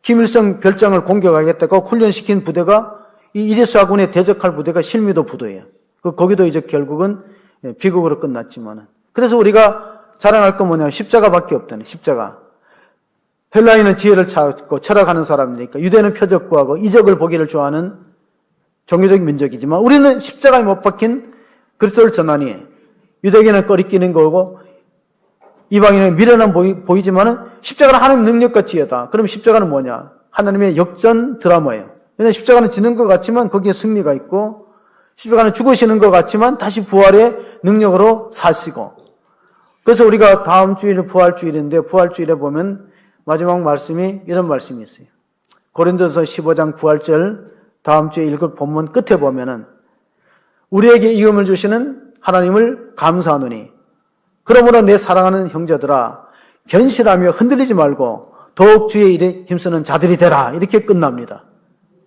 Speaker 1: 김일성 별장을 공격하겠다고 훈련시킨 부대가, 이 이리수아군에 대적할 부대가 실미도 부대예요. 거기도 이제 결국은 비극으로 끝났지만은. 그래서 우리가 자랑할 건 뭐냐, 십자가밖에 없다네, 십자가. 헬라인은 지혜를 찾고 철학하는 사람이니까, 유대는 표적 구하고 이적을 보기를 좋아하는 종교적 민족이지만, 우리는 십자가에 못 박힌 그리스도를 전하니, 유대인은 꺼리끼는 거고 이방인은 미련한 보이지만은 십자가는 하나님 능력과 지혜다. 그럼 십자가는 뭐냐? 하나님의 역전 드라마예요. 왜냐하면 십자가는 지는 것 같지만 거기에 승리가 있고, 십자가는 죽으시는 것 같지만 다시 부활의 능력으로 사시고. 그래서 우리가 다음 주일은 부활주일인데, 부활주일에 보면 마지막 말씀이 이런 말씀이 있어요. 고린도서 15장 부활절 다음 주에 읽을 본문 끝에 보면은, 우리에게 이음을 주시는 하나님을 감사하노니 그러므로 내 사랑하는 형제들아, 견실하며 흔들리지 말고 더욱 주의 일에 힘쓰는 자들이 되라. 이렇게 끝납니다.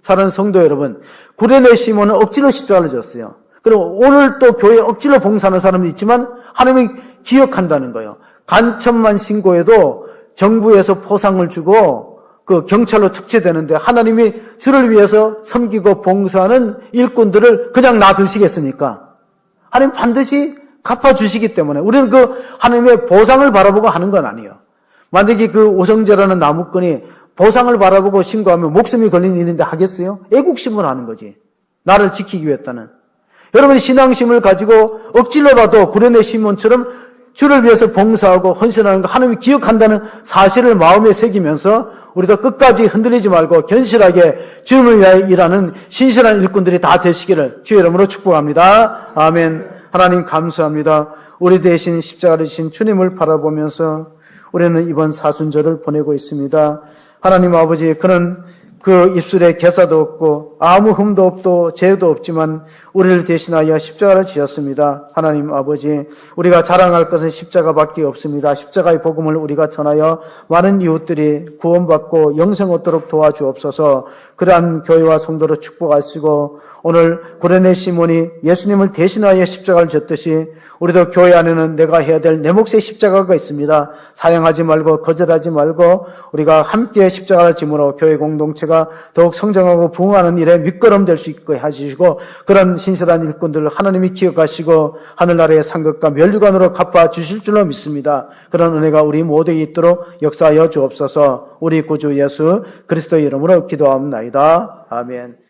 Speaker 1: 사랑하는 성도 여러분, 구레네 시몬은 억지로 십자가를 졌어요. 그리고 오늘 또 교회에 억지로 봉사하는 사람이 있지만 하나님이 기억한다는 거예요. 간첩만 신고해도 정부에서 포상을 주고 그 경찰로 특채되는데, 하나님이 주를 위해서 섬기고 봉사하는 일꾼들을 그냥 놔두시겠습니까? 하나님 반드시 갚아주시기 때문에 우리는 그 하나님의 보상을 바라보고 하는 건 아니에요. 만약에 그 오성재라는 나무꾼이 보상을 바라보고 신고하면 목숨이 걸린 일인데 하겠어요? 애국심을 하는 거지. 나를 지키기 위했다는. 여러분이 신앙심을 가지고 억지로라도 구레네 시몬처럼 주를 위해서 봉사하고 헌신하는 거 하나님이 기억한다는 사실을 마음에 새기면서 우리도 끝까지 흔들리지 말고 견실하게 주님을 위하여 일하는 신실한 일꾼들이 다 되시기를 주의 이름으로 축복합니다. 아멘. 하나님 감사합니다. 우리 대신 십자가를 지신 주님을 바라보면서 우리는 이번 사순절을 보내고 있습니다. 하나님 아버지, 그는 그 입술에 개사도 없고 아무 흠도 없고 죄도 없지만 우리를 대신하여 십자가를 지었습니다. 하나님 아버지, 우리가 자랑할 것은 십자가밖에 없습니다. 십자가의 복음을 우리가 전하여 많은 이웃들이 구원받고 영생 얻도록 도와주옵소서. 그러한 교회와 성도를 축복하시고, 오늘 구레네 시몬이 예수님을 대신하여 십자가를 졌듯이 우리도 교회 안에는 내가 해야 될 내 몫의 십자가가 있습니다. 사양하지 말고 거절하지 말고 우리가 함께 십자가를 짐으로 교회 공동체가 더욱 성장하고 부흥하는 일에 밑거름 될 수 있게 해주시고, 그런 신실한 일꾼들을 하나님이 기억하시고 하늘나라의 상급과 면류관으로 갚아주실 줄로 믿습니다. 그런 은혜가 우리 모두에 있도록 역사하여 주옵소서. 우리 구주 예수 그리스도의 이름으로 기도하옵나이다. 아멘.